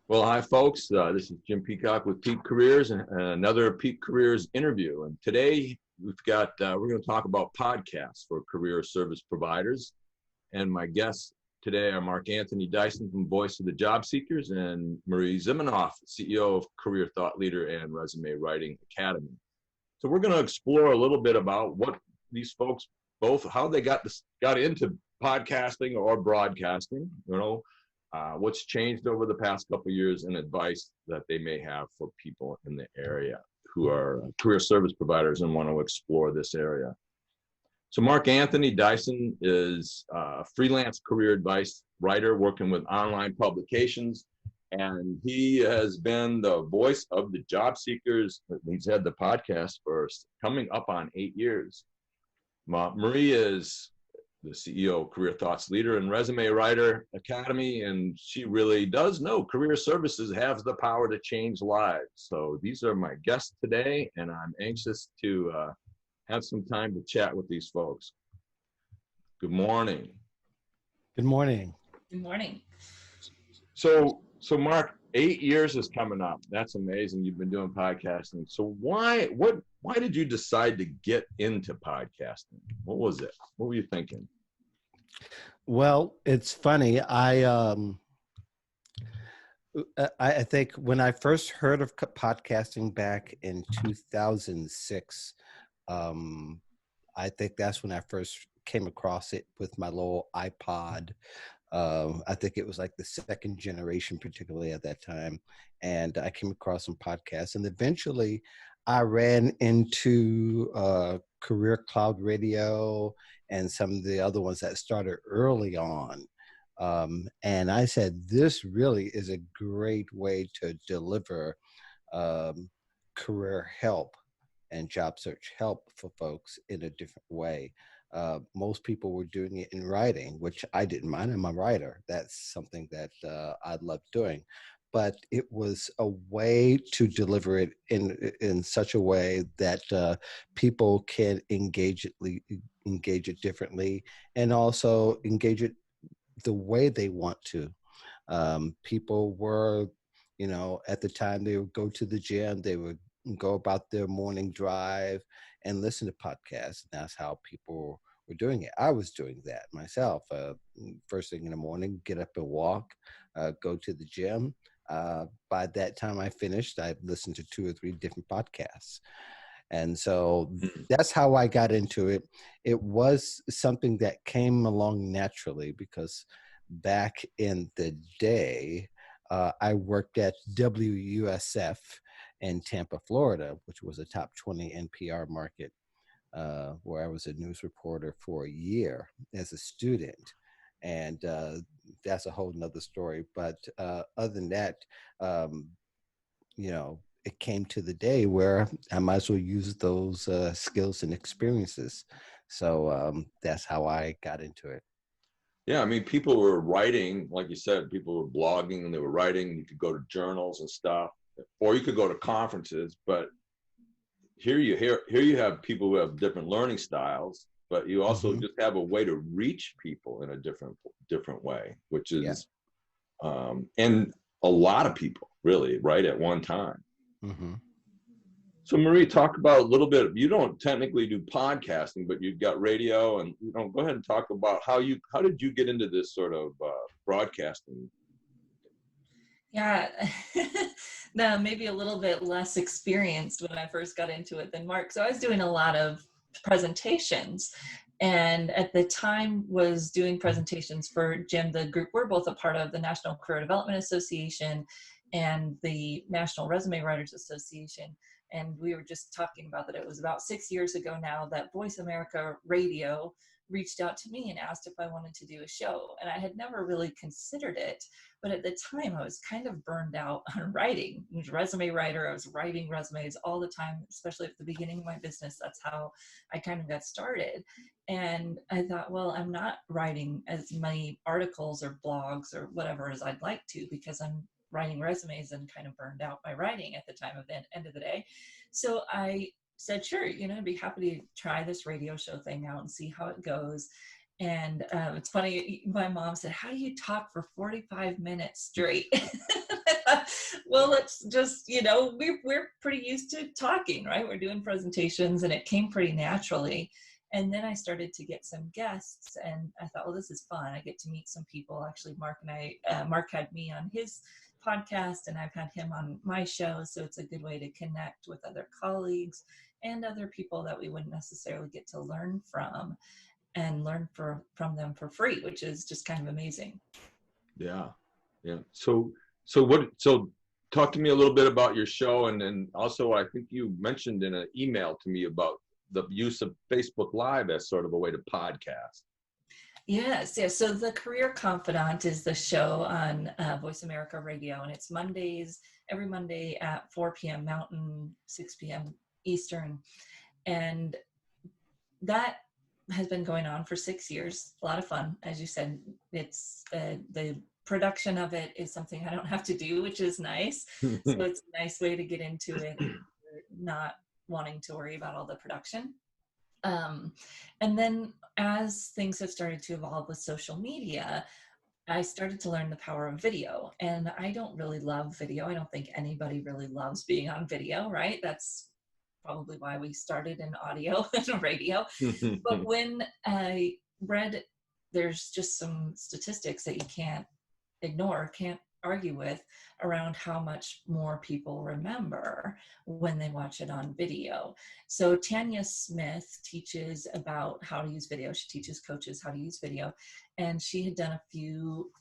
Well, hi, folks. This is Jim Peacock with Peak Careers and another Peak Careers interview. And today we're going to talk about podcasts for career service providers. And my guests today are Mark Anthony Dyson from Voice of the Job Seekers and Marie Zimenoff, CEO of Career Thought Leader and Resume Writing Academy. So we're going to explore a little bit about what these folks how they got into podcasting or broadcasting, what's changed over the past couple of years, and advice that they may have for people in the area who are career service providers and want to explore this area. So Mark Anthony Dyson is a freelance career advice writer working with online publications, and he has been the voice of the job seekers. He's had the podcast for coming up on 8 years. Marie is the CEO of Career Thoughts Leader and Resume Writer Academy, and she really does know career services has the power to change lives. So these are my guests today, and I'm anxious to have some time to chat with these folks. Good morning. Good morning. Good morning. So Mark, 8 years is coming up. That's amazing. You've been doing podcasting. So why did you decide to get into podcasting? What was it? What were you thinking? Well, it's funny. I think when I first heard of podcasting back in 2006, I think that's when I first came across it with my little iPod. I think it was like the second generation, particularly at that time. And I came across some podcasts, and eventually I ran into Career Cloud Radio and some of the other ones that started early on. And I said, this really is a great way to deliver career help and job search help for folks in a different way. Most people were doing it in writing, which I didn't mind. I'm a writer. That's something that I love doing. But it was a way to deliver it in such a way that people can engage it differently, and also engage it the way they want to. People were, at the time they would go to the gym, they would go about their morning drive and listen to podcasts. And that's how people were doing it. I was doing that myself. First thing in the morning, get up and walk, go to the gym. By that time I finished, I listened to 2 or 3 different podcasts. And so that's how I got into it. It was something that came along naturally because back in the day, I worked at WUSF in Tampa, Florida, which was a top 20 NPR market, where I was a news reporter for a year as a student. And that's a whole nother story. But other than that, it came to the day where I might as well use those skills and experiences. So that's how I got into it. Yeah, I mean, people were writing, like you said, people were blogging and they were writing. You could go to journals and stuff, or you could go to conferences. But here you have people who have different learning styles, but you also just have a way to reach people in a different way, which is, and a lot of people really, right, at one time. So Marie, talk about a little bit, you don't technically do podcasting, but you've got radio, and go ahead and talk about how did you get into this sort of broadcasting? Yeah, no, maybe a little bit less experienced when I first got into it than Mark. So I was doing a lot of presentations, and at the time was doing presentations for Jim, the group we're both a part of, the National Career Development Association and the National Resume Writers Association. And we were just talking about that it was about 6 years ago now that Voice America Radio reached out to me and asked if I wanted to do a show. And I had never really considered it, but at the time I was kind of burned out on writing. I was a resume writer. I was writing resumes all the time, especially at the beginning of my business. That's how I kind of got started. And I thought, well, I'm not writing as many articles or blogs or whatever as I'd like to, because I'm writing resumes and kind of burned out by writing at the time of the end of the day. So I said, sure, I'd be happy to try this radio show thing out and see how it goes. And it's funny, my mom said, how do you talk for 45 minutes straight? I thought, well, let's just, you know, we're pretty used to talking, right? We're doing presentations, and it came pretty naturally. And then I started to get some guests, and I thought, well, this is fun. I get to meet some people. Actually, Mark had me on his podcast, and I've had him on my show. So it's a good way to connect with other colleagues and other people that we wouldn't necessarily get to learn from, and learn from them for free, which is just kind of amazing. Yeah. Yeah. So talk to me a little bit about your show. And then also, I think you mentioned in an email to me about the use of Facebook Live as sort of a way to podcast. Yes. So the Career Confidant is the show on Voice America Radio, and it's every Monday at 4 p.m. Mountain, 6 p.m. Eastern. And that has been going on for 6 years. A lot of fun. As you said, it's the production of it is something I don't have to do, which is nice. So it's a nice way to get into it, not wanting to worry about all the production. And then as things have started to evolve with social media, I started to learn the power of video. And I don't really love video. I don't think anybody really loves being on video, right? That's probably why we started in audio and radio. But when I read, there's just some statistics that you can't ignore, can't argue with, around how much more people remember when they watch it on video. So Tanya Smith teaches about how to use video. She teaches coaches how to use video. And she had done a few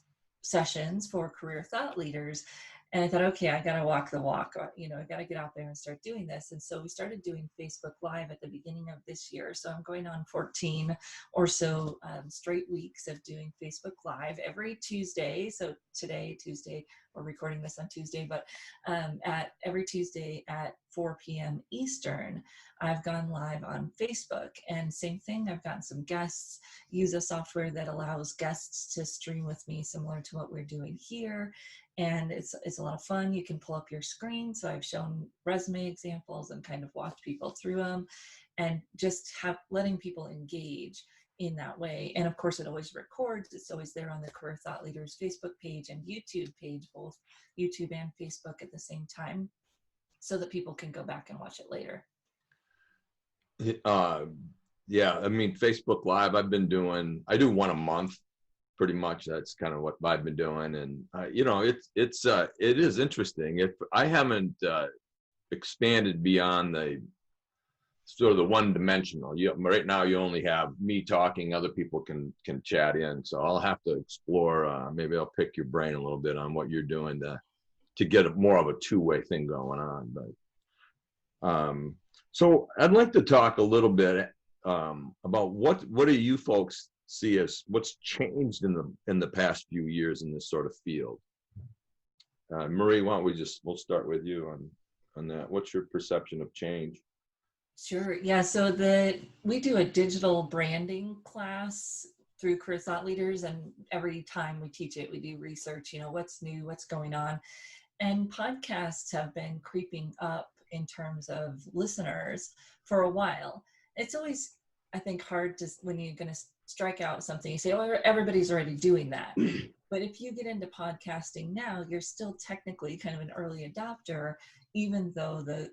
sessions for career thought leaders. And I thought, okay, I got to walk the walk, you know, I got to get out there and start doing this. And so we started doing Facebook Live at the beginning of this year. So I'm going on 14 or so straight weeks of doing Facebook Live every Tuesday. So today, Tuesday, we're recording this on Tuesday, but at every Tuesday at 4 p.m. Eastern, I've gone live on Facebook. And same thing, I've gotten some guests, use a software that allows guests to stream with me, similar to what we're doing here. And it's a lot of fun. You can pull up your screen. So I've shown resume examples and kind of walked people through them, and just letting people engage in that way. And of course, it always records. It's always there on the Career Thought Leaders Facebook page and YouTube page, both YouTube and Facebook at the same time, so that people can go back and watch it later. Yeah, I mean, Facebook Live, I do one a month. Pretty much that's kind of what I've been doing. And you know, it is interesting. If I haven't expanded beyond the sort of the one-dimensional, right now you only have me talking, other people can chat in. So I'll have to explore, maybe I'll pick your brain a little bit on what you're doing to get more of a two-way thing going on. But so I'd like to talk a little bit about what do you folks see as what's changed in the past few years in this sort of field. Marie, why don't we'll start with you on that. What's your perception of change? Sure. Yeah. So we do a digital branding class through Career Thought Leaders, and every time we teach it, we do research, you know, what's new, what's going on. And podcasts have been creeping up in terms of listeners for a while. It's always, I think, hard to, when you're going to strike out something, you say, oh, everybody's already doing that. But if you get into podcasting now, you're still technically kind of an early adopter, even though the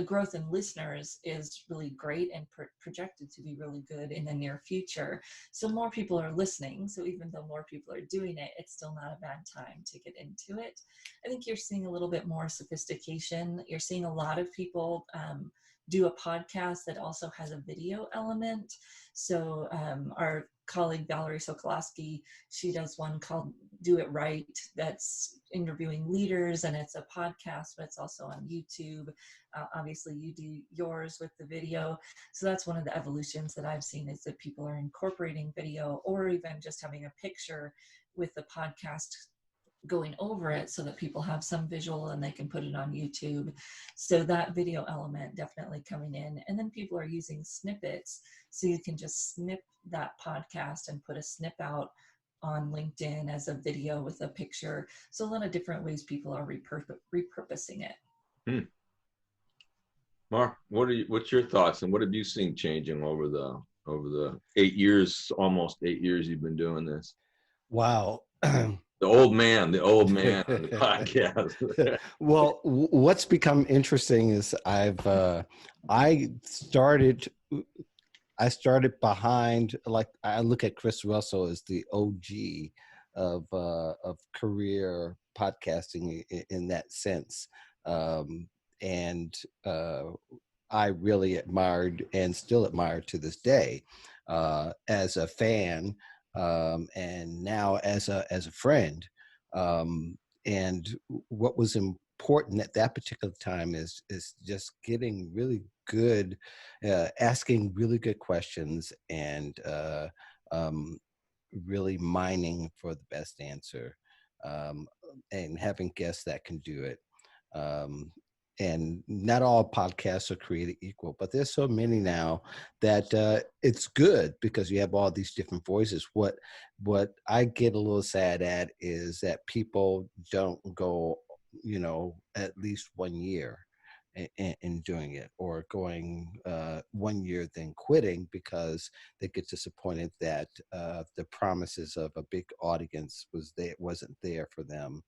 growth in listeners is really great and projected to be really good in the near future. So more people are listening. So even though more people are doing it, it's still not a bad time to get into it. I think you're seeing a little bit more sophistication. You're seeing a lot of people do a podcast that also has a video element. So our colleague Valerie Sokolowski, she does one called Do It Right, that's interviewing leaders, and it's a podcast, but it's also on YouTube. Obviously you do yours with the video. So that's one of the evolutions that I've seen, is that people are incorporating video, or even just having a picture with the podcast going over it, so that people have some visual and they can put it on YouTube. So that video element definitely coming in. And then people are using snippets, so you can just snip that podcast and put a snip out on LinkedIn as a video with a picture. So a lot of different ways people are repurposing it. Mark, what's your thoughts, and what have you seen changing over the almost 8 years you've been doing this? Wow. The old man of the podcast. Well, what's become interesting is I started I started behind, like, I look at Chris Russell as the OG of career podcasting in that sense, and I really admired and still admire to this day as a fan, and now as a friend. And what was important at that particular time is just getting really good, asking really good questions, and really mining for the best answer, um, and having guests that can do it. Um, and not all podcasts are created equal, but there's so many now that it's good because you have all these different voices. What I get a little sad at is that people don't go, at least 1 year in doing it, or going 1 year then quitting because they get disappointed that the promises of a big audience wasn't there for them.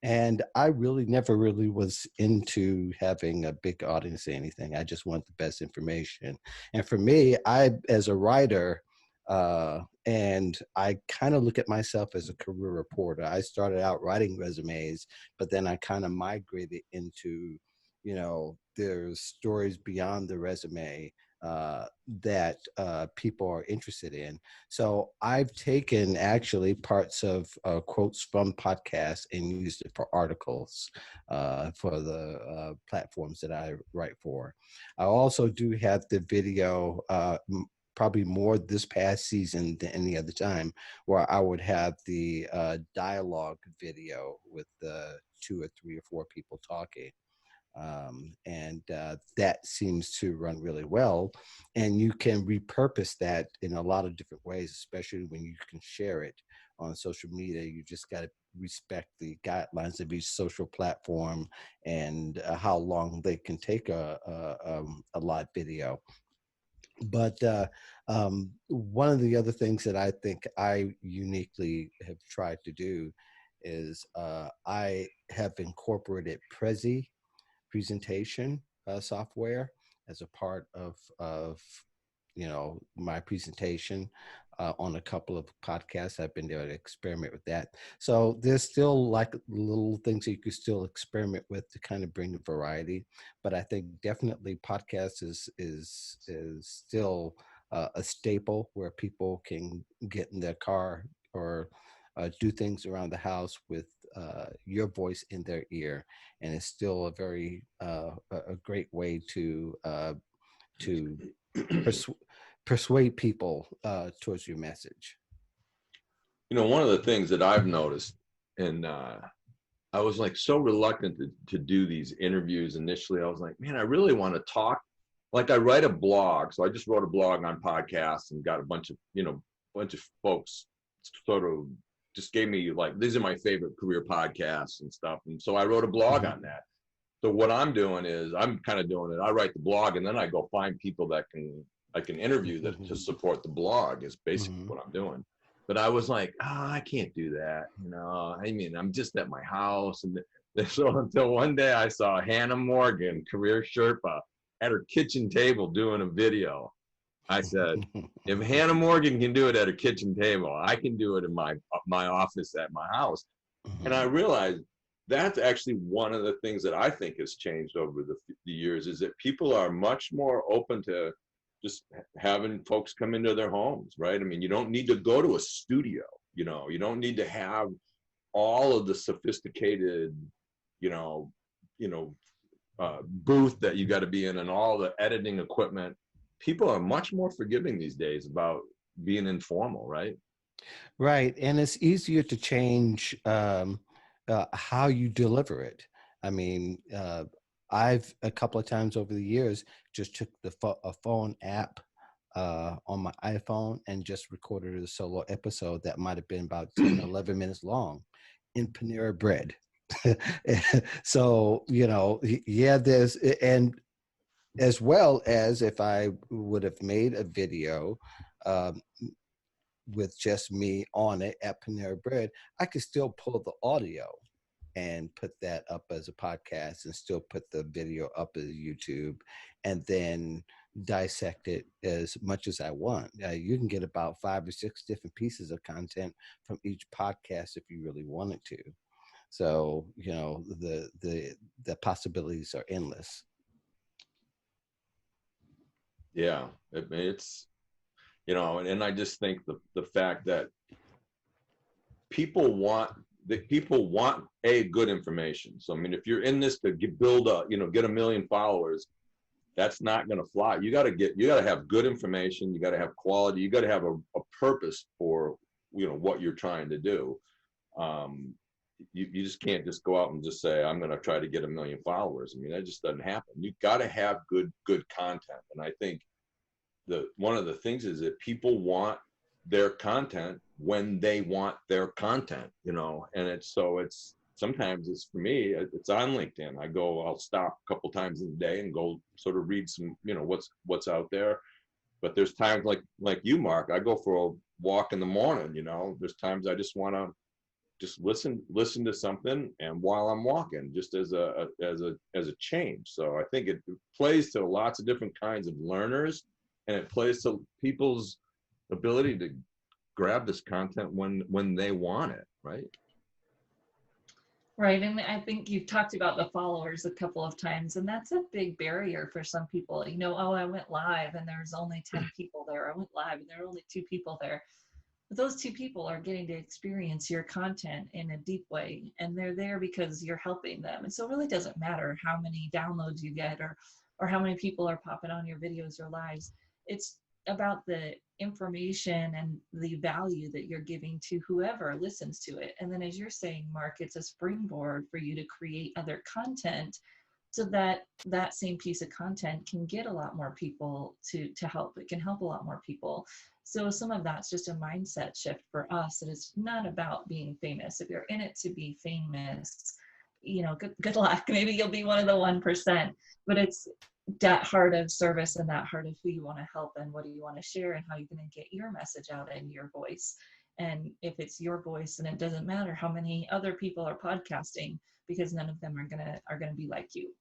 And I really never really was into having a big audience or anything. I just want the best information. And for me, I, as a writer, and I kind of look at myself as a career reporter. I started out writing resumes, but then I kind of migrated into, there's stories beyond the resume that people are interested in. So I've taken actually parts of quotes from podcasts and used it for articles for the platforms that I write for. I also do have the video, probably more this past season than any other time, where I would have the dialogue video with the 2 or 3 or 4 people talking. And that seems to run really well. And you can repurpose that in a lot of different ways, especially when you can share it on social media. You just got to respect the guidelines of each social platform and how long they can take a live video. But one of the other things that I think I uniquely have tried to do is I have incorporated Prezi presentation software as a part of my presentation on a couple of podcasts. I've been able to experiment with that. So there's still like little things that you could still experiment with to kind of bring the variety. But I think definitely podcast is still a staple where people can get in their car or do things around the house with your voice in their ear, and it's still a very a great way to persuade people towards your message. One of the things that I've noticed, and I was like so reluctant to do these interviews initially. I was like, man, I really want to talk. Like, I write a blog, so I just wrote a blog on podcasts and got a bunch of folks sort of just gave me, like, these are my favorite career podcasts and stuff. And so I wrote a blog on that. So what I'm doing is I'm kind of doing it. I write the blog and then I go find people that I can interview that to support the blog is basically what I'm doing. But I was like, I can't do that. I mean, I'm just at my house. And so until one day I saw Hannah Morgan, career Sherpa, at her kitchen table doing a video. I said, if Hannah Morgan can do it at a kitchen table, I can do it in my office at my house. And I realized that's actually one of the things that I think has changed over the years, is that people are much more open to just having folks come into their homes, right? I mean, you don't need to go to a studio, you don't need to have all of the sophisticated, booth that you got to be in and all the editing equipment. People are much more forgiving these days about being informal, right? Right. And it's easier to change how you deliver it. I mean, I've a couple of times over the years just took a phone app on my iPhone and just recorded a solo episode that might have been about 10, 11 minutes long in Panera Bread. So, there's, and as well as if I would have made a video, with just me on it at Panera Bread, I could still pull the audio and put that up as a podcast and still put the video up as YouTube and then dissect it as much as I want. You can get about 5 or 6 different pieces of content from each podcast if you really wanted to. So, you know, the possibilities are endless. Yeah, it's, you know, and I just think the fact that people want good information. So I mean, if you're in this to build a, you know, get 1 million followers, that's not going to fly. You got to have good information. You got to have quality. You got to have a purpose for, you know, what you're trying to do. You just can't just go out and just say, I'm going to try to get 1 million followers. I mean, that just doesn't happen. You got to have good content. And I think one of the things is that people want their content when they want their content, you know, and sometimes it's, for me, it's on LinkedIn. I'll stop a couple times in the day and go sort of read some, you know, what's out there. But there's times like you, Mark, I go for a walk in the morning, you know, there's times I just want to just listen to something, and while I'm walking, just as a change. So I think it plays to lots of different kinds of learners, and it plays to people's ability to grab this content when they want it, right? Right. And I think you've talked about the followers a couple of times, and that's a big barrier for some people. You know, oh, I went live and there's only 10 people there. I went live and there are only 2 people there. But those 2 people are getting to experience your content in a deep way, and they're there because you're helping them. And so it really doesn't matter how many downloads you get or how many people are popping on your videos or lives. It's about the information and the value that you're giving to whoever listens to it. And then, as you're saying, Mark, it's a springboard for you to create other content so that that same piece of content can get a lot more people to help. It can help a lot more people. So some of that's just a mindset shift for us, that it's not about being famous. If you're in it to be famous, you know, good luck. Maybe you'll be one of the 1%, but it's that heart of service and that heart of who you want to help and what do you want to share and how you're going to get your message out in your voice. And if it's your voice, then it doesn't matter how many other people are podcasting, because none of them are gonna be like you.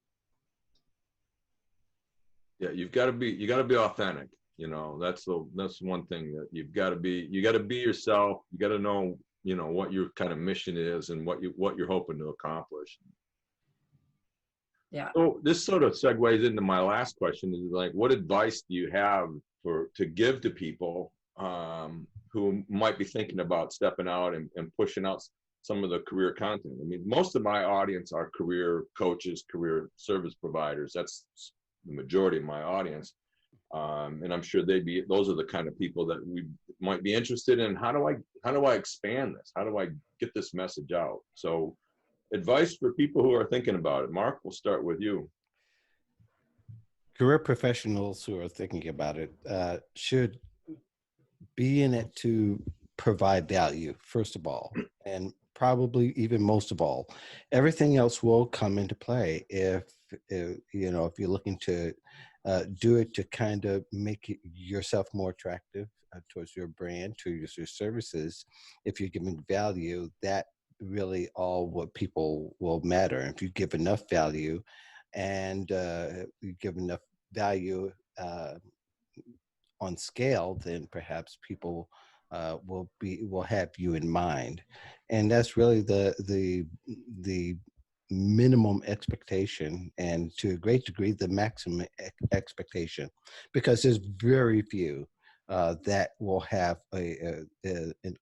Yeah, you got to be authentic. You know, that's one thing that you got to be yourself. You got to know, you know, what your kind of mission is and what you're hoping to accomplish. Yeah. So this sort of segues into my last question, is like, what advice do you have to give to people who might be thinking about stepping out and pushing out some of the career content? I mean, most of my audience are career coaches, career service providers. That's the majority of my audience. And I'm sure those are the kind of people that we might be interested in. How do I expand this? How do I get this message out? So advice for people who are thinking about it. Mark, we'll start with you. Career professionals who are thinking about it should be in it to provide value, first of all, and probably even most of all. Everything else will come into play if you know, if you're looking to do it to kind of make yourself more attractive towards your brand, to your services. If you're giving value, that really all what people will matter. If you give enough value and you give enough value on scale, then perhaps people will have you in mind. And that's really the minimum expectation, and to a great degree the maximum expectation, because there's very few that will have an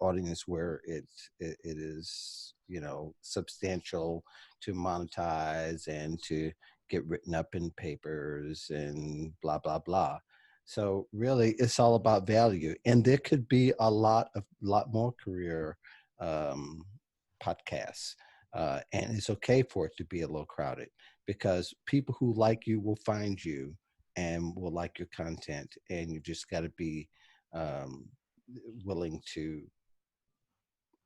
audience where it is, you know, substantial to monetize and to get written up in papers and blah blah blah. So really, it's all about value, and there could be a lot more career podcasts. And it's okay for it to be a little crowded, because people who like you will find you and will like your content, and you just got to be willing to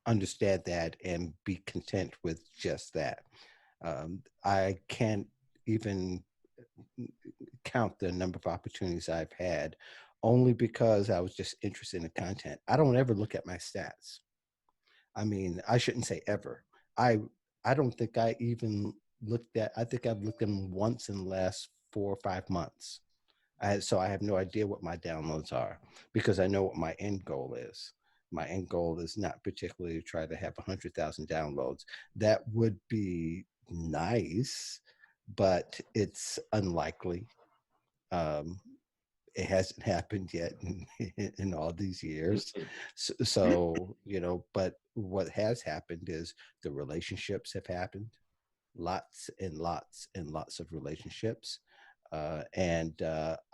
understand that and be content with just that. I can't even count the number of opportunities I've had only because I was just interested in the content. I don't ever look at my stats. I mean, I shouldn't say ever. I don't think I even looked at, I think I've looked at them once in the last 4 or 5 months. So I have no idea what my downloads are because I know what my end goal is. My end goal is not particularly to try to have 100,000 downloads. That would be nice, but it's unlikely. Um, it hasn't happened yet in all these years. So, but what has happened is the relationships have happened, lots and lots and lots of relationships. And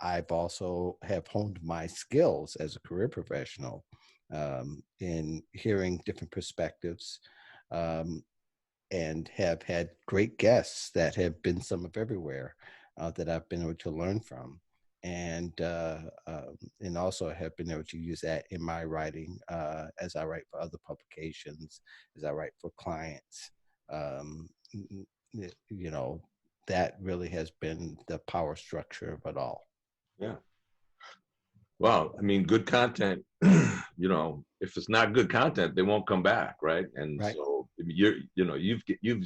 I've also have honed my skills as a career professional in hearing different perspectives, um, and have had great guests that have been some of everywhere that I've been able to learn from. And also have been able to use that in my writing as I write for other publications, as I write for clients. Um, you know, that really has been the power structure of it all. Yeah. Well, I mean, good content, if it's not good content, they won't come back, right? And Right. so you've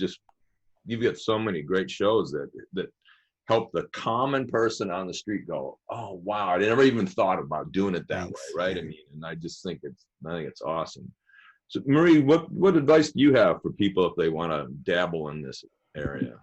got so many great shows that help the common person on the street go, oh wow, I never even thought about doing it that Thanks. way, right? Yeah. I mean, and I think it's awesome. So Marie, what advice do you have for people if they want to dabble in this area?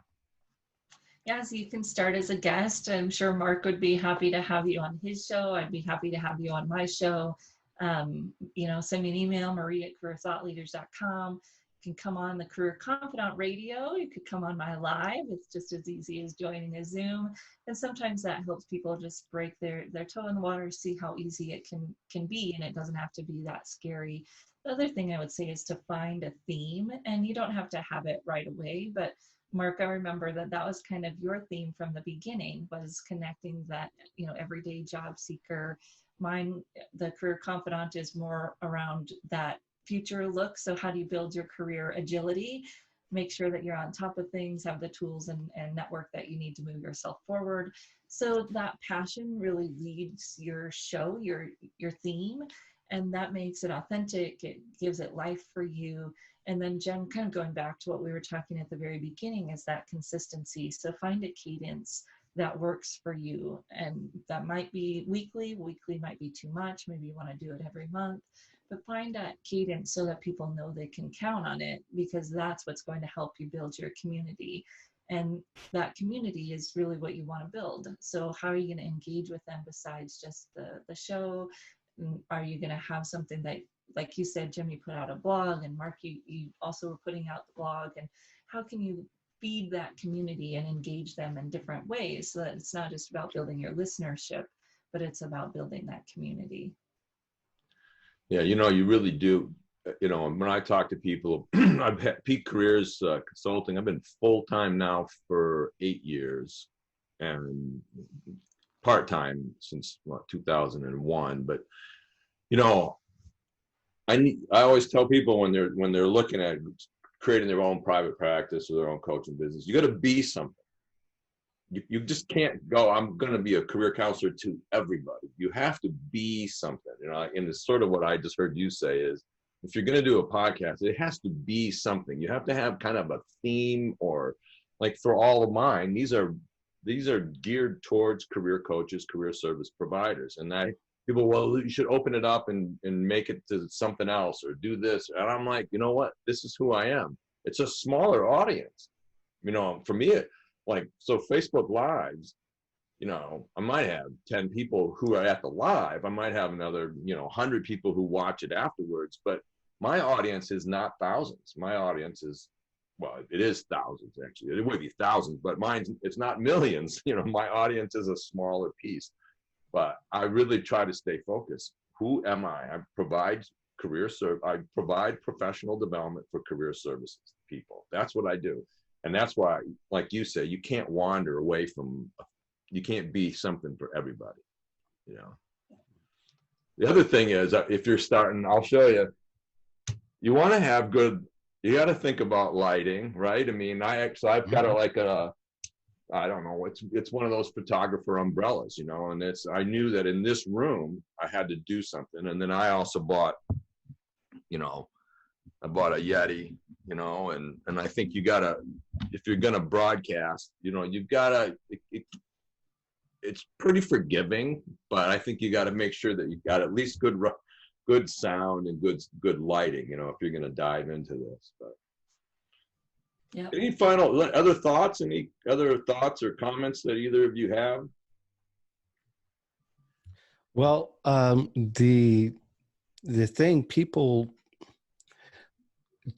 Yeah, so you can start as a guest. I'm sure Mark would be happy to have you on his show. I'd be happy to have you on my show. Send me an email, marie@careerthoughtleaders.com. You can come on the Career Confidant Radio. You could come on my live. It's just as easy as joining a Zoom. And sometimes that helps people just break their toe in the water, see how easy it can be, and it doesn't have to be that scary. The other thing I would say is to find a theme, and you don't have to have it right away, but Mark, I remember that was kind of your theme from the beginning, was connecting that, everyday job seeker. Mine, the Career Confidant, is more around that future look. So how do you build your career agility? Make sure that you're on top of things, have the tools and network that you need to move yourself forward. So that passion really leads your show, your theme, and that makes it authentic. It gives it life for you. And then Jen, kind of going back to what we were talking at the very beginning, is that consistency. So find a cadence that works for you. And that might be weekly might be too much. Maybe you want to do it every month, but find that cadence so that people know they can count on it, because that's what's going to help you build your community. And that community is really what you want to build. So how are you going to engage with them besides just the show? Are you going to have something that, like you said, Jim, you put out a blog, and Mark, you also were putting out the blog, and how can you feed that community and engage them in different ways so that it's not just about building your listenership, but it's about building that community? Yeah, you really do. When I talk to people, I've had Peak Careers Consulting. I've been full-time now for 8 years and part-time since 2001. But, I always tell people when they're looking at creating their own private practice or their own coaching business, you got to be something. You just can't go, I'm going to be a career counselor to everybody. You have to be something, and it's sort of what I just heard you say is, if you're going to do a podcast, it has to be something. You have to have kind of a theme, or like for all of mine, these are geared towards career coaches, career service providers. And people, well, you should open it up and make it to something else or do this. And I'm like, you know what? This is who I am. It's a smaller audience. For me, so Facebook Lives, I might have 10 people who are at the live. I might have another, 100 people who watch it afterwards. But my audience is not thousands. My audience is, well, it is thousands, actually. It would be thousands, but it's not millions. My audience is a smaller piece. But I really try to stay focused. Who am I? I provide I provide professional development for career services people. That's what I do. And that's why, like you say, you can't wander away from, you can't be something for everybody. The other thing is, if you're starting, I'll show you, you want to have you got to think about lighting, right? I mean, I've got I don't know, it's one of those photographer umbrellas, you know, and I knew that in this room I had to do something. And then I also bought, you know, I bought a Yeti, you know, and I think you gotta, if you're gonna broadcast, you know, you've gotta, it's pretty forgiving, but I think you gotta make sure that you've got at least good sound and good lighting, you know, if you're gonna dive into this. But yeah. any final other thoughts? Any other thoughts or comments that either of you have? Well, the thing, people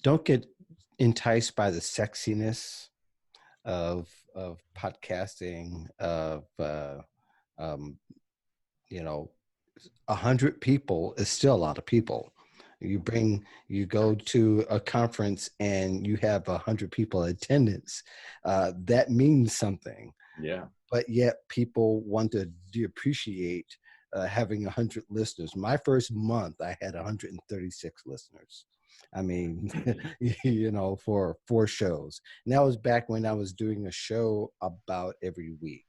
don't get enticed by the sexiness of podcasting, of you know, 100 people is still a lot of people. You go to a conference and you have 100 people in attendance. That means something. Yeah. But yet people want to appreciate having 100 listeners. My first month, I had 136 listeners. I mean, you know, for 4 shows. And that was back when I was doing a show about every week.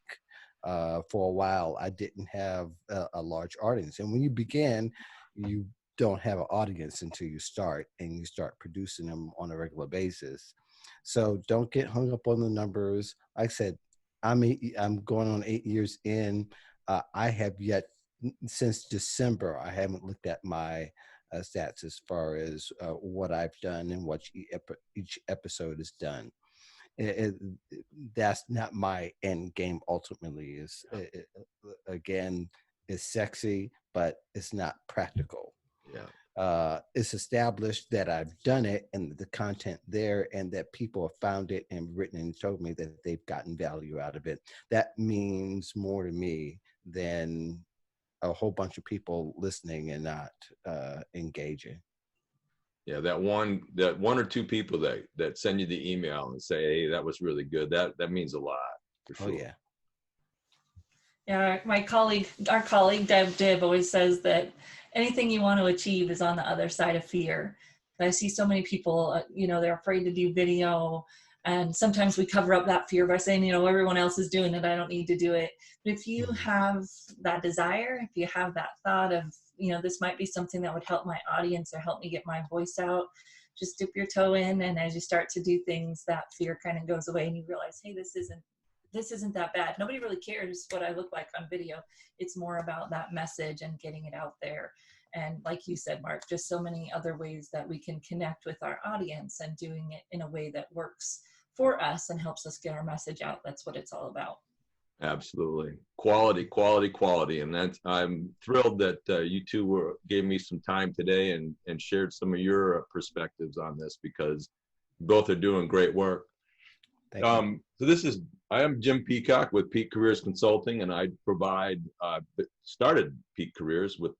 For a while, I didn't have a large audience. And when you begin, you don't have an audience until you start, and you start producing them on a regular basis. So don't get hung up on the numbers. Like I said, I'm going on 8 years in. I have yet, since December, I haven't looked at my stats as far as what I've done and what each episode is done. That's not my end game. Ultimately, again, it's sexy, but it's not practical. Yeah. It's established that I've done it and the content there, and that people have found it and written and told me that they've gotten value out of it. That means more to me than a whole bunch of people listening and not engaging. Yeah, that one or two people that send you the email and say, "Hey, that was really good." That means a lot, for sure. Oh yeah. Yeah, our colleague Deb always says that anything you want to achieve is on the other side of fear. And I see so many people, you know, they're afraid to do video, and sometimes we cover up that fear by saying, you know, everyone else is doing it, I don't need to do it. But if you have that desire, if you have that thought of, you know, this might be something that would help my audience or help me get my voice out, just dip your toe in, and as you start to do things, that fear kind of goes away, and you realize, hey, this isn't that bad. Nobody really cares what I look like on video. It's more about that message and getting it out there. And like you said, Mark, just so many other ways that we can connect with our audience, and doing it in a way that works for us and helps us get our message out. That's what it's all about. Absolutely. Quality. And I'm thrilled that you two gave me some time today and shared some of your perspectives on this, because both are doing great work. Thank you. I am Jim Peacock with Peak Careers Consulting, and I started Peak Careers with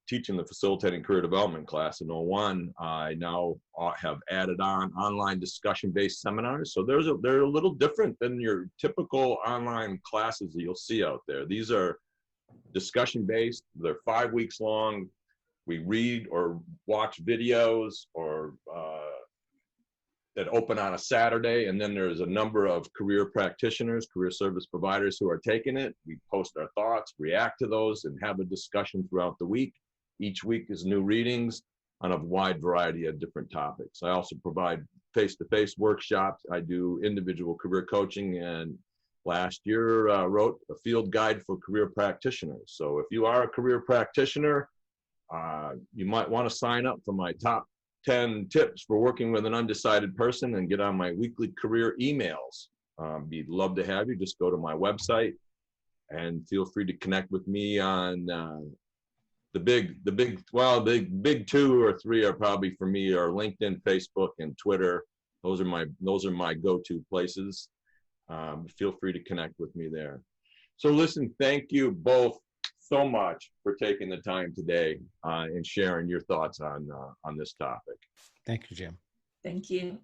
teaching the Facilitating Career Development class in 01. I now have added on online discussion-based seminars. So they're a little different than your typical online classes that you'll see out there. These are discussion-based. They're 5 weeks long. We read or watch videos or that open on a Saturday, and then there's a number of career practitioners, career service providers who are taking it. We post our thoughts, react to those, and have a discussion throughout the week. Each week is new readings on a wide variety of different topics. I also provide face-to-face workshops. I do individual career coaching, and last year wrote a field guide for career practitioners. So if you are a career practitioner, you might want to sign up for my top 10 tips for working with an undecided person and get on my weekly career emails. We'd love to have you. Just go to my website and feel free to connect with me on the big 2 or 3 are probably for me are LinkedIn, Facebook, and Twitter. Those are my go-to places. Feel free to connect with me there. So listen, thank you both so much for taking the time today and sharing your thoughts on this topic. you, Jim. Thank you.